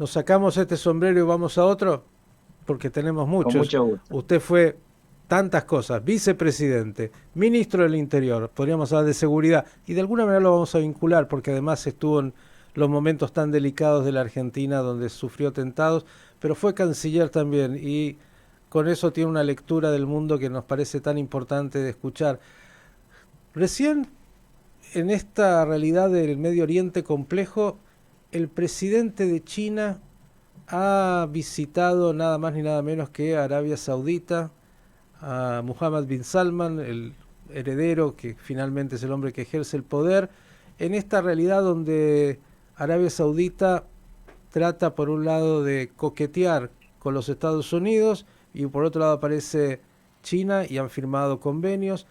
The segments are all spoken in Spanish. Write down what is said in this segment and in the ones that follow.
Nos sacamos este sombrero y vamos a otro, porque tenemos Con muchos. mucho gusto. Usted fue tantas cosas, vicepresidente, ministro del Interior, podríamos hablar de seguridad, y de alguna manera lo vamos a vincular, porque además estuvo en los momentos tan delicados de la Argentina donde sufrió atentados, pero fue canciller también, y con eso tiene una lectura del mundo que nos parece tan importante de escuchar. Recién, en esta realidad del Medio Oriente complejo, el presidente de China ha visitado nada más ni nada menos que Arabia Saudita, a Mohammed bin Salman, el heredero que finalmente es el hombre que ejerce el poder, en esta realidad donde Arabia Saudita trata por un lado de coquetear con los Estados Unidos y por otro lado aparece China y han firmado convenios.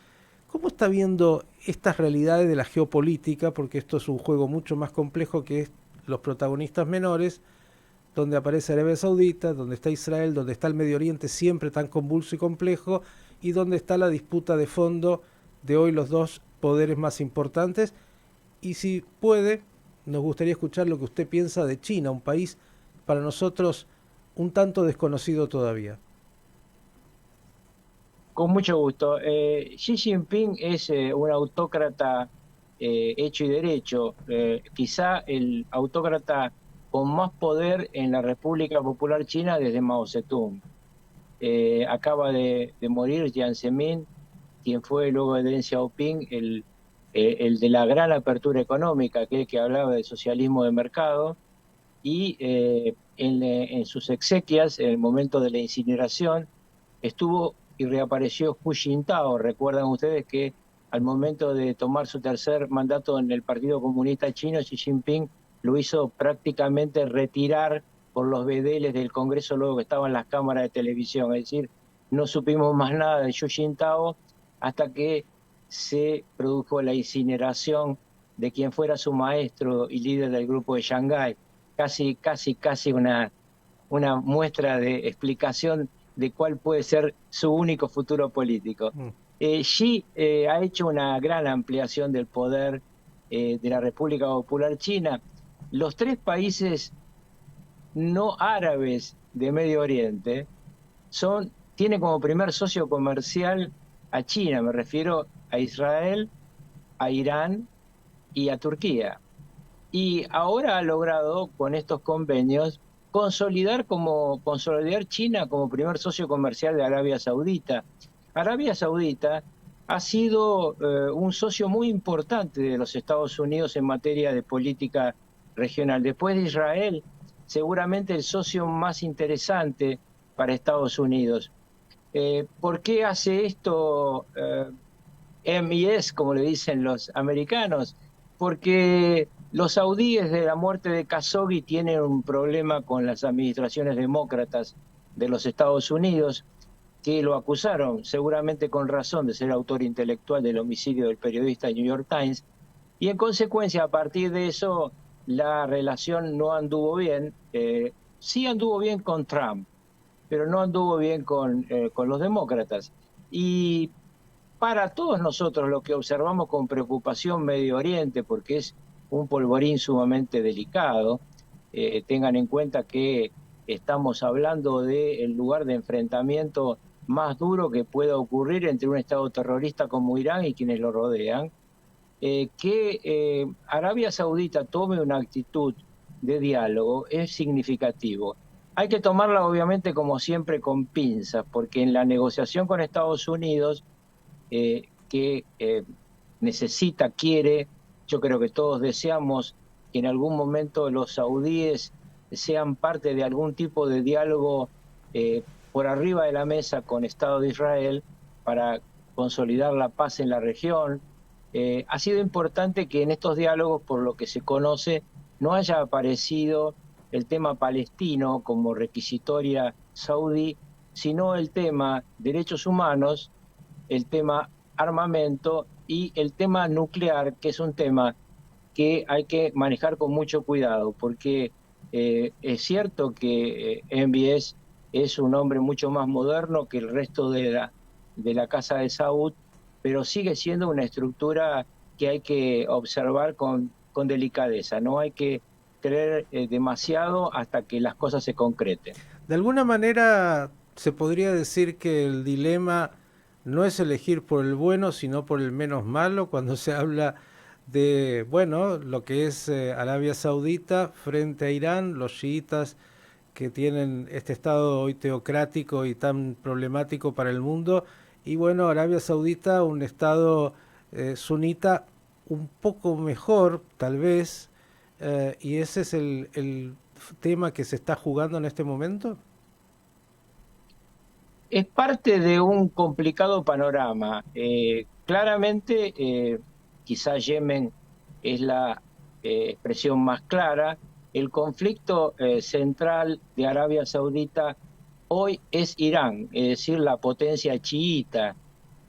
¿Cómo está viendo estas realidades de la geopolítica? Porque esto es un juego mucho más complejo que es los protagonistas menores, donde aparece Arabia Saudita, donde está Israel, donde está el Medio Oriente siempre tan convulso y complejo, y donde está la disputa de fondo de hoy los dos poderes más importantes. Y si puede, nos gustaría escuchar lo que usted piensa de China, un país para nosotros un tanto desconocido todavía. Con mucho gusto. Xi Jinping es un autócrata hecho y derecho, quizá el autócrata con más poder en la República Popular China desde Mao Zedong. Acaba de morir Jiang Zemin, quien fue luego de Deng Xiaoping el de la gran apertura económica, aquel que hablaba de socialismo de mercado, y en sus exequias, en el momento de la incineración, estuvo y reapareció Hu Jintao. Recuerdan ustedes que al momento de tomar su tercer mandato en el Partido Comunista Chino, Xi Jinping lo hizo prácticamente retirar por los vedeles del Congreso luego que estaban las cámaras de televisión. Es decir, no supimos más nada de Hu Jintao hasta que se produjo la incineración de quien fuera su maestro y líder del grupo de Shanghái. Casi una muestra de explicación de cuál puede ser su único futuro político. Mm. Xi ha hecho una gran ampliación del poder de la República Popular China. Los tres países no árabes de Medio Oriente tienen como primer socio comercial a China, me refiero a Israel, a Irán y a Turquía. Y ahora ha logrado con estos convenios consolidar China como primer socio comercial de Arabia Saudita. Arabia Saudita ha sido un socio muy importante de los Estados Unidos en materia de política regional. Después de Israel, seguramente el socio más interesante para Estados Unidos. ¿Por qué hace esto MIS, como le dicen los americanos? Porque los saudíes de la muerte de Khashoggi tienen un problema con las administraciones demócratas de los Estados Unidos, que lo acusaron, seguramente con razón, de ser autor intelectual del homicidio del periodista New York Times, y en consecuencia, a partir de eso, la relación no anduvo bien. Sí anduvo bien con Trump, pero no anduvo bien con los demócratas. Y para todos nosotros, lo que observamos con preocupación Medio Oriente, porque es un polvorín sumamente delicado, tengan en cuenta que estamos hablando del lugar de enfrentamiento más duro que pueda ocurrir entre un Estado terrorista como Irán y quienes lo rodean. Que Arabia Saudita tome una actitud de diálogo es significativo. Hay que tomarla obviamente como siempre con pinzas, porque en la negociación con Estados Unidos que necesita, quiere, yo creo que todos deseamos que en algún momento los saudíes sean parte de algún tipo de diálogo por arriba de la mesa con Estado de Israel para consolidar la paz en la región. Ha sido importante que en estos diálogos, por lo que se conoce, no haya aparecido el tema palestino como requisitoria saudí, sino el tema derechos humanos, el tema armamento y el tema nuclear, que es un tema que hay que manejar con mucho cuidado, porque es cierto que MBS es un hombre mucho más moderno que el resto de la Casa de Saud, pero sigue siendo una estructura que hay que observar con delicadeza. No hay que creer demasiado hasta que las cosas se concreten. De alguna manera se podría decir que el dilema no es elegir por el bueno, sino por el menos malo, cuando se habla de, bueno, lo que es Arabia Saudita frente a Irán, los chiitas que tienen este estado hoy teocrático y tan problemático para el mundo, y bueno, Arabia Saudita, un estado sunita un poco mejor, tal vez, y ese es el tema que se está jugando en este momento. Es parte de un complicado panorama. Claramente, quizá Yemen es la expresión más clara. El conflicto central de Arabia Saudita hoy es Irán, es decir, la potencia chiita,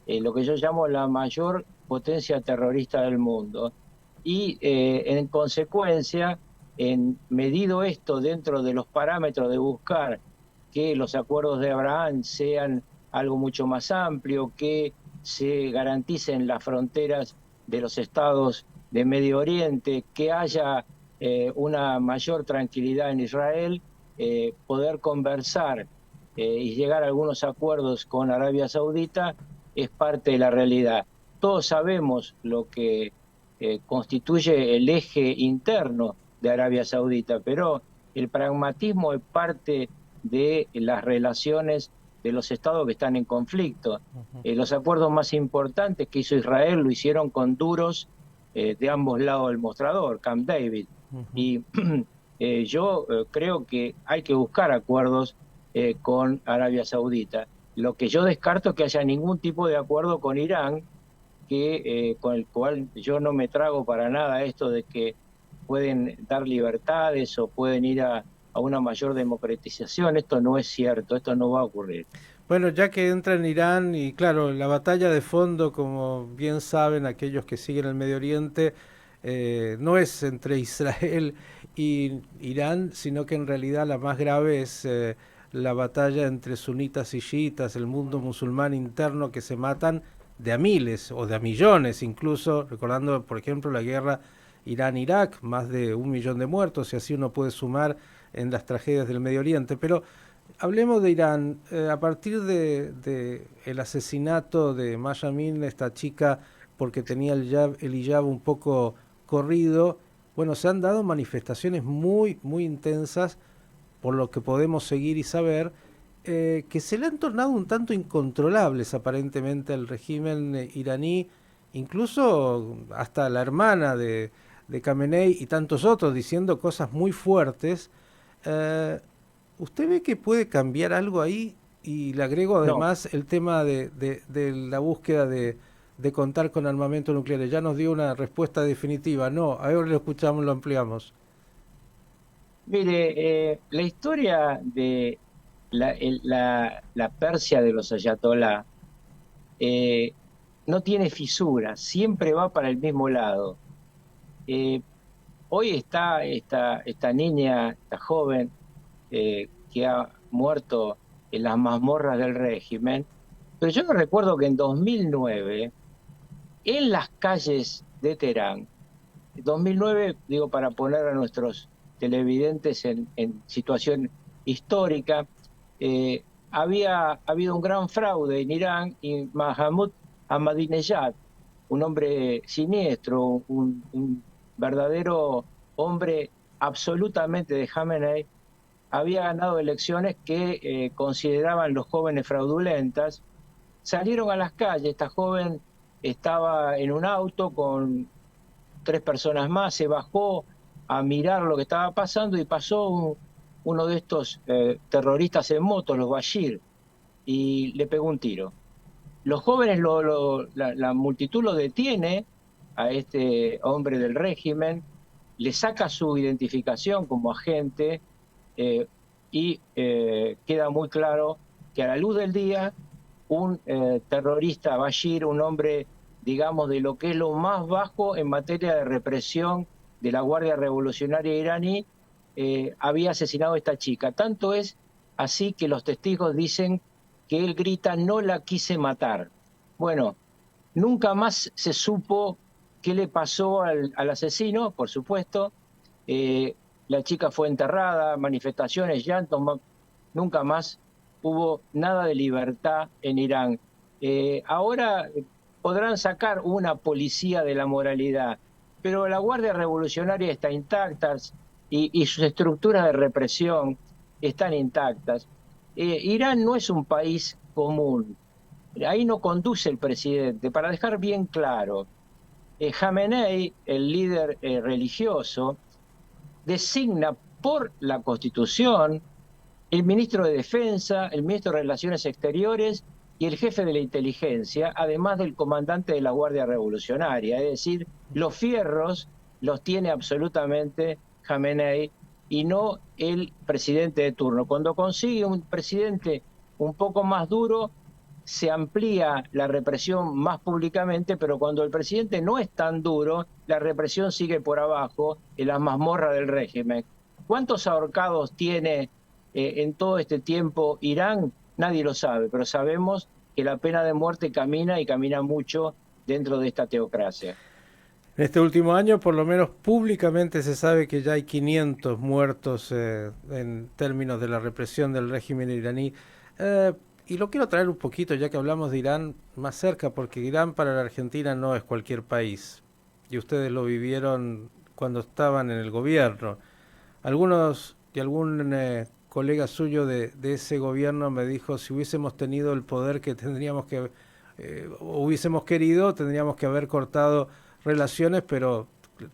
lo que yo llamo la mayor potencia terrorista del mundo. Y en consecuencia, medido esto dentro de los parámetros de buscar que los acuerdos de Abraham sean algo mucho más amplio, que se garanticen las fronteras de los estados de Medio Oriente, que haya una mayor tranquilidad en Israel, poder conversar y llegar a algunos acuerdos con Arabia Saudita es parte de la realidad. Todos sabemos lo que constituye el eje interno de Arabia Saudita, pero el pragmatismo es parte de las relaciones de los estados que están en conflicto. Los acuerdos más importantes que hizo Israel lo hicieron con duros de ambos lados del mostrador, Camp David. Y yo creo que hay que buscar acuerdos con Arabia Saudita. Lo que yo descarto es que haya ningún tipo de acuerdo con Irán, con el cual yo no me trago para nada esto de que pueden dar libertades o pueden ir a una mayor democratización. Esto no es cierto, esto no va a ocurrir. Bueno, ya que entra en Irán y claro, la batalla de fondo, como bien saben aquellos que siguen el Medio Oriente, no es entre Israel y Irán, sino que en realidad la más grave es la batalla entre sunitas y chiitas, el mundo musulmán interno que se matan de a miles o de a millones, incluso recordando, por ejemplo, la guerra Irán-Irak, más de 1 millón de muertos, y así uno puede sumar en las tragedias del Medio Oriente. Pero hablemos de Irán. A partir de el asesinato de Mahsa Amini, esta chica, porque tenía el hijab un poco corrido, bueno, se han dado manifestaciones muy, muy intensas, por lo que podemos seguir y saber, que se le han tornado un tanto incontrolables aparentemente al régimen iraní, incluso hasta la hermana de Khamenei y tantos otros diciendo cosas muy fuertes. ¿Usted ve que puede cambiar algo ahí? Y le agrego No, además el tema de la búsqueda de contar con armamento nuclear. Ya nos dio una respuesta definitiva. No, ahora lo escuchamos, lo ampliamos. mire, la historia de la Persia de los ayatolá eh, no tiene fisuras, siempre va para el mismo lado. Eh, Hoy está esta niña, esta joven, que ha muerto en las mazmorras del régimen, pero yo me recuerdo que en 2009, en las calles de Teherán, 2009, digo, para poner a nuestros televidentes en situación histórica, había habido un gran fraude en Irán y Mahmoud Ahmadinejad, un hombre siniestro, un verdadero hombre absolutamente de Khamenei, había ganado elecciones que consideraban los jóvenes fraudulentas. Salieron a las calles, esta joven estaba en un auto con 3 personas más, se bajó a mirar lo que estaba pasando y pasó uno de estos terroristas en moto, los Bashir, y le pegó un tiro. Los jóvenes, la multitud lo detiene a este hombre del régimen, le saca su identificación como agente y queda muy claro que a la luz del día un terrorista Bashir, un hombre, digamos, de lo que es lo más bajo en materia de represión de la Guardia Revolucionaria iraní, había asesinado a esta chica. Tanto es así que los testigos dicen que él grita: "No la quise matar". Bueno, nunca más se supo qué le pasó al asesino, por supuesto. la chica fue enterrada, manifestaciones, llantos, nunca más hubo nada de libertad en Irán. Ahora podrán sacar una policía de la moralidad, pero la Guardia Revolucionaria está intacta y sus estructuras de represión están intactas. Irán no es un país común. Ahí no conduce el presidente. Para dejar bien claro, Jamenei, el líder religioso, designa por la Constitución el ministro de Defensa, el ministro de Relaciones Exteriores y el jefe de la inteligencia, además del comandante de la Guardia Revolucionaria. Es decir, los fierros los tiene absolutamente Jamenei y no el presidente de turno. Cuando consigue un presidente un poco más duro, se amplía la represión más públicamente, pero cuando el presidente no es tan duro, la represión sigue por abajo en la mazmorra del régimen. ¿Cuántos ahorcados tiene en todo este tiempo Irán? Nadie lo sabe, pero sabemos que la pena de muerte camina y camina mucho dentro de esta teocracia. En este último año, por lo menos públicamente, se sabe que ya hay 500 muertos en términos de la represión del régimen iraní. Y lo quiero traer un poquito, ya que hablamos de Irán, más cerca, porque Irán para la Argentina no es cualquier país. Y ustedes lo vivieron cuando estaban en el gobierno. Algunos y algún colega suyo de ese gobierno me dijo, si hubiésemos tenido el poder que tendríamos que, hubiésemos querido, tendríamos que haber cortado relaciones, pero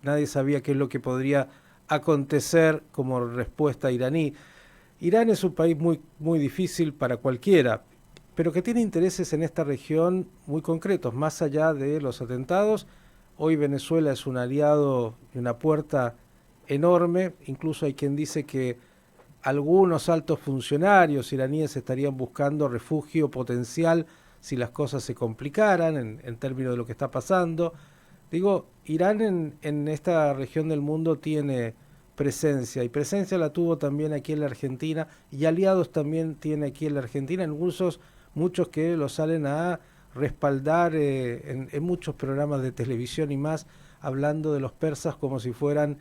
nadie sabía qué es lo que podría acontecer como respuesta iraní. Irán es un país muy difícil para cualquiera, pero que tiene intereses en esta región muy concretos, más allá de los atentados. Hoy Venezuela es un aliado y una puerta enorme, incluso hay quien dice que algunos altos funcionarios iraníes estarían buscando refugio potencial si las cosas se complicaran en términos de lo que está pasando. Digo, Irán en esta región del mundo tiene presencia, y presencia la tuvo también aquí en la Argentina, y aliados también tiene aquí en la Argentina, muchos que lo salen a respaldar en muchos programas de televisión y más, hablando de los persas como si fueran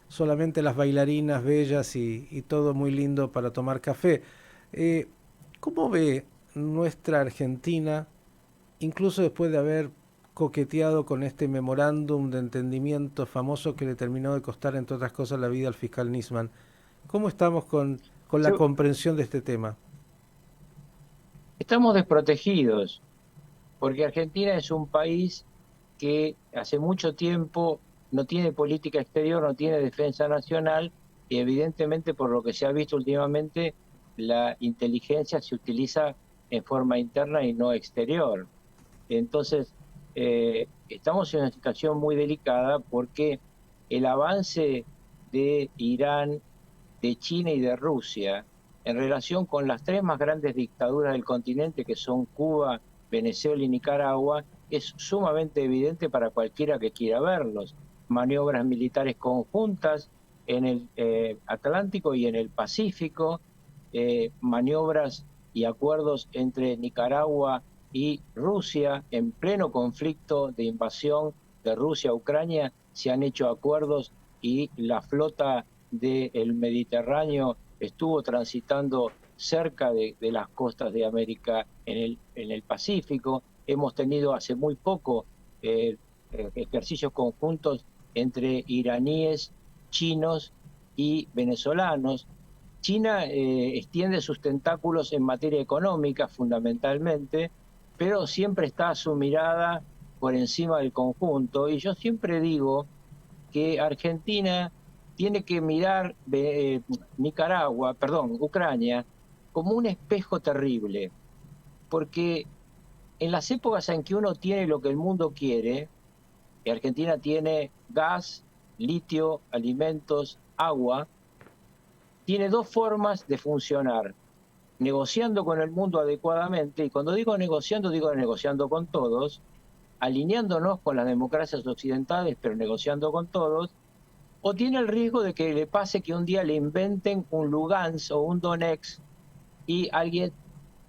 solamente las bailarinas bellas y todo muy lindo para tomar café. ¿Cómo ve nuestra Argentina, incluso después de haber coqueteado con este memorándum de entendimiento famoso que le terminó de costar, entre otras cosas, la vida al fiscal Nisman? ¿Cómo estamos con la comprensión de este tema? Estamos desprotegidos, porque Argentina es un país que hace mucho tiempo no tiene política exterior, no tiene defensa nacional, y evidentemente, por lo que se ha visto últimamente, la inteligencia se utiliza en forma interna y no exterior. Entonces, estamos en una situación muy delicada porque el avance de Irán, de China y de Rusia en relación con las tres más grandes dictaduras del continente, que son Cuba, Venezuela y Nicaragua, es sumamente evidente para cualquiera que quiera verlos. Maniobras militares conjuntas en el Atlántico y en el Pacífico, maniobras y acuerdos entre Nicaragua y Rusia en pleno conflicto de invasión de Rusia a Ucrania. Se han hecho acuerdos y la flota del Mediterráneo estuvo transitando cerca de las costas de América en el Pacífico. Hemos tenido hace muy poco ejercicios conjuntos entre iraníes, chinos y venezolanos. China extiende sus tentáculos en materia económica fundamentalmente, pero siempre está su mirada por encima del conjunto. Y yo siempre digo que Argentina tiene que mirar Ucrania, como un espejo terrible, porque en las épocas en que uno tiene lo que el mundo quiere, y Argentina tiene gas, litio, alimentos, agua, tiene dos formas de funcionar: negociando con el mundo adecuadamente, y cuando digo negociando con todos, alineándonos con las democracias occidentales, pero negociando con todos, o tiene el riesgo de que le pase que un día le inventen un Lugansk o un Donetsk y alguien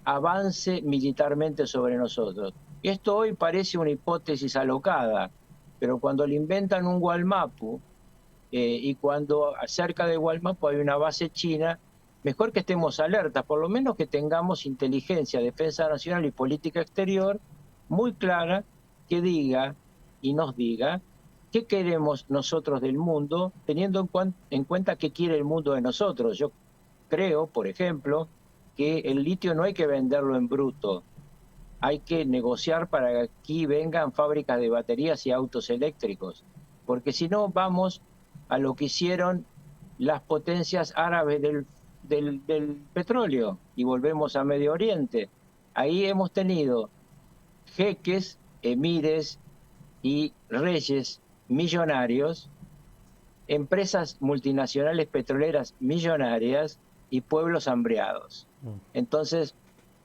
avance militarmente sobre nosotros. Esto hoy parece una hipótesis alocada, pero cuando le inventan un Gualmapu y cuando cerca de Gualmapu hay una base china, mejor que estemos alertas, por lo menos que tengamos inteligencia, defensa nacional y política exterior muy clara que diga y nos diga qué queremos nosotros del mundo, teniendo en cuenta qué quiere el mundo de nosotros. Yo creo, por ejemplo, que el litio no hay que venderlo en bruto, hay que negociar para que aquí vengan fábricas de baterías y autos eléctricos, porque si no vamos a lo que hicieron las potencias árabes del petróleo y volvemos a Medio Oriente. Ahí hemos tenido jeques, emires y reyes millonarios, empresas multinacionales petroleras millonarias y pueblos hambriados. Entonces,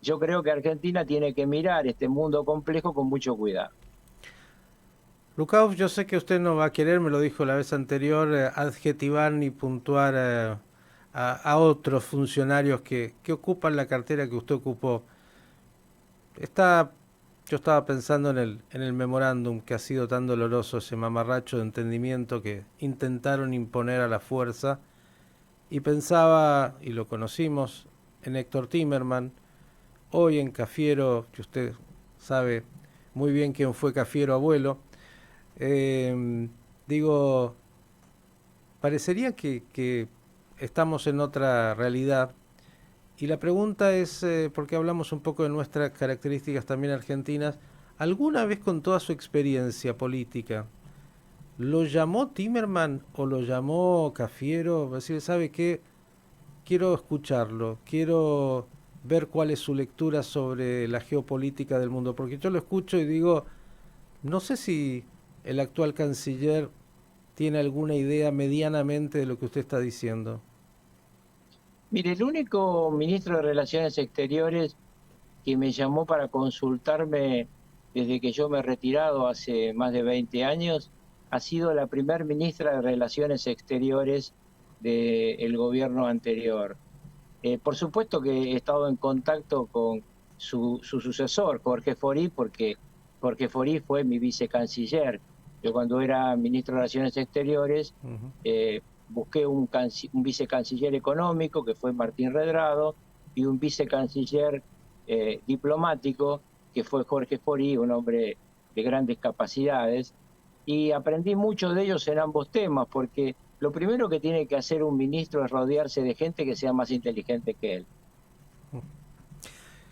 yo creo que Argentina tiene que mirar este mundo complejo con mucho cuidado. Lukauf, yo sé que usted no va a querer, me lo dijo la vez anterior, adjetivar ni puntuar a otros funcionarios que ocupan la cartera que usted ocupó. Yo estaba pensando en el memorándum que ha sido tan doloroso, ese mamarracho de entendimiento que intentaron imponer a la fuerza, y pensaba, y lo conocimos, en Héctor Timerman, hoy en Cafiero, que usted sabe muy bien quién fue Cafiero abuelo. Digo, parecería que estamos en otra realidad. Y la pregunta es, porque hablamos un poco de nuestras características también argentinas, ¿alguna vez con toda su experiencia política lo llamó Timerman o lo llamó Cafiero? Es decir, ¿sabe qué? Quiero escucharlo, quiero ver cuál es su lectura sobre la geopolítica del mundo, porque yo lo escucho y digo, no sé si el actual canciller tiene alguna idea medianamente de lo que usted está diciendo. Mire, el único ministro de Relaciones Exteriores que me llamó para consultarme desde que yo me he retirado hace más de 20 años ha sido la primer ministra de Relaciones Exteriores del gobierno anterior. Por supuesto que he estado en contacto con su sucesor, Jorge Forì, porque Jorge Forì fue mi vicecanciller. Yo cuando era ministro de Relaciones Exteriores busqué un vicecanciller económico, que fue Martín Redrado, y un vicecanciller diplomático, que fue Jorge Forì, un hombre de grandes capacidades, y aprendí mucho de ellos en ambos temas, porque lo primero que tiene que hacer un ministro es rodearse de gente que sea más inteligente que él.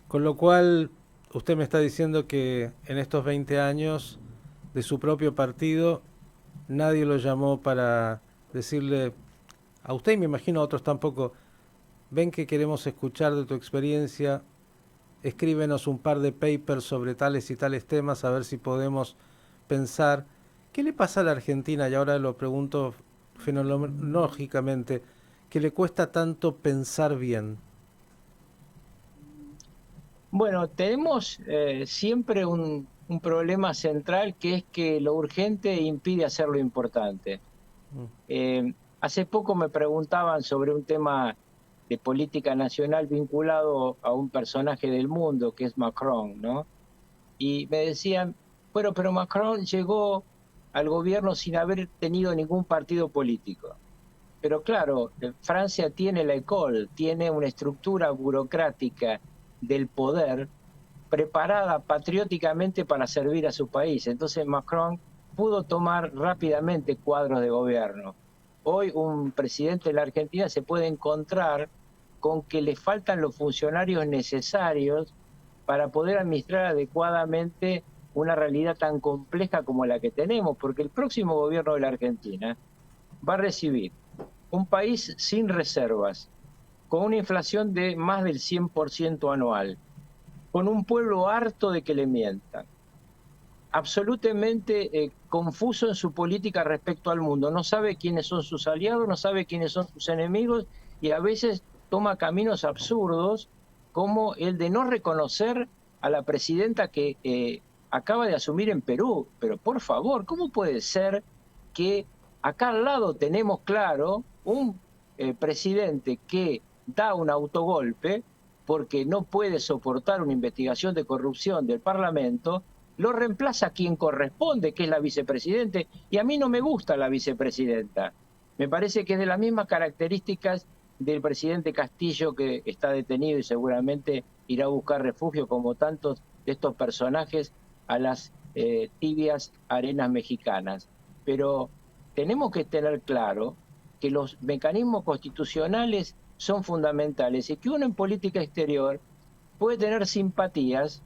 Con lo cual, usted me está diciendo que en estos 20 años de su propio partido, nadie lo llamó para decirle, a usted y me imagino a otros tampoco, ven que queremos escuchar de tu experiencia, escríbenos un par de papers sobre tales y tales temas, a ver si podemos pensar. ¿Qué le pasa a la Argentina? Y ahora lo pregunto fenomenológicamente, que le cuesta tanto pensar bien. Bueno, tenemos siempre un problema central, que es que lo urgente impide hacer lo importante. Hace poco me preguntaban sobre un tema de política nacional vinculado a un personaje del mundo, que es Macron, ¿no? Y me decían, bueno, pero Macron llegó al gobierno sin haber tenido ningún partido político. Pero claro, Francia tiene la école, tiene una estructura burocrática del poder preparada patrióticamente para servir a su país. Entonces Macron pudo tomar rápidamente cuadros de gobierno. Hoy un presidente de la Argentina se puede encontrar con que le faltan los funcionarios necesarios para poder administrar adecuadamente una realidad tan compleja como la que tenemos, porque el próximo gobierno de la Argentina va a recibir un país sin reservas, con una inflación de más del 100% anual, con un pueblo harto de que le mientan, absolutamente confuso en su política respecto al mundo, no sabe quiénes son sus aliados, no sabe quiénes son sus enemigos, y a veces toma caminos absurdos como el de no reconocer a la presidenta que acaba de asumir en Perú. Pero por favor, ¿cómo puede ser que acá al lado tenemos claro un presidente que da un autogolpe porque no puede soportar una investigación de corrupción del Parlamento, lo reemplaza quien corresponde, que es la vicepresidente, y a mí no me gusta la vicepresidenta, Me parece que es de las mismas características del presidente Castillo, que está detenido y seguramente irá a buscar refugio, como tantos de estos personajes, a las tibias arenas mexicanas. Pero tenemos que tener claro que los mecanismos constitucionales son fundamentales y que uno en política exterior puede tener simpatías,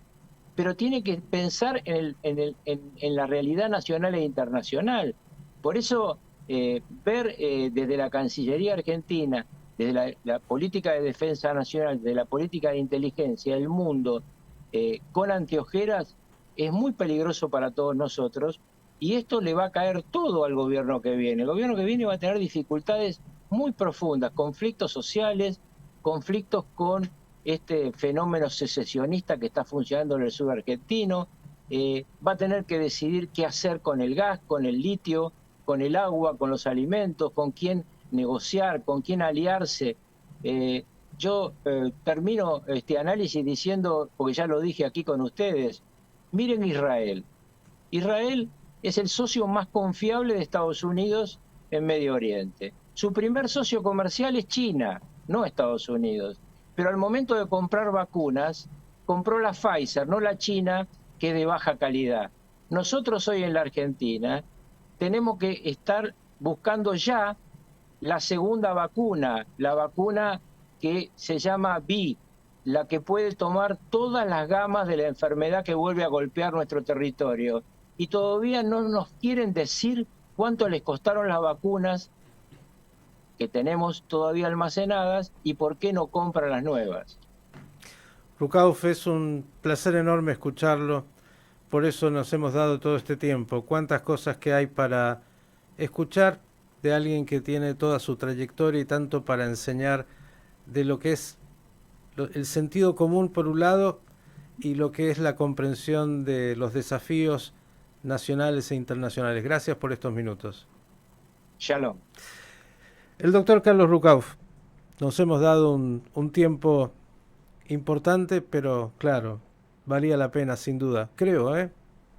pero tiene que pensar en la realidad nacional e internacional. Por eso, ver desde la Cancillería Argentina, desde la política de defensa nacional, de la política de inteligencia, el mundo, con anteojeras, es muy peligroso para todos nosotros, y esto le va a caer todo al gobierno que viene. El gobierno que viene va a tener dificultades muy profundas, conflictos sociales, conflictos con este fenómeno secesionista que está funcionando en el sur argentino, va a tener que decidir qué hacer con el gas, con el litio, con el agua, con los alimentos, con quién negociar, con quién aliarse. Yo termino este análisis diciendo, porque ya lo dije aquí con ustedes, miren Israel. Israel es el socio más confiable de Estados Unidos en Medio Oriente. Su primer socio comercial es China, no Estados Unidos. Pero al momento de comprar vacunas, compró la Pfizer, no la China, que es de baja calidad. Nosotros hoy en la Argentina tenemos que estar buscando ya la segunda vacuna, la vacuna que se llama VI, la que puede tomar todas las gamas de la enfermedad que vuelve a golpear nuestro territorio. Y todavía no nos quieren decir cuánto les costaron las vacunas que tenemos todavía almacenadas y por qué no compran las nuevas. Rukauf, es un placer enorme escucharlo, por eso nos hemos dado todo este tiempo. Cuántas cosas que hay para escuchar de alguien que tiene toda su trayectoria y tanto para enseñar de lo que es el sentido común por un lado y lo que es la comprensión de los desafíos nacionales e internacionales. Gracias por estos minutos. Shalom. El doctor Carlos Rukauf. Nos hemos dado un tiempo importante, pero claro, valía la pena sin duda, creo,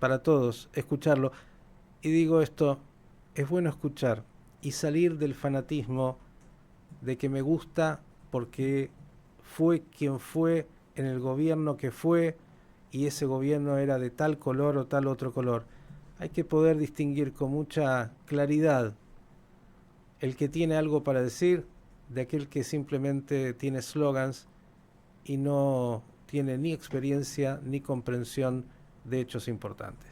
para todos, escucharlo. Y digo esto, es bueno escuchar y salir del fanatismo de que me gusta porque fue quien fue en el gobierno que fue y ese gobierno era de tal color o tal otro color. Hay que poder distinguir con mucha claridad el que tiene algo para decir de aquel que simplemente tiene slogans y no tiene ni experiencia ni comprensión de hechos importantes.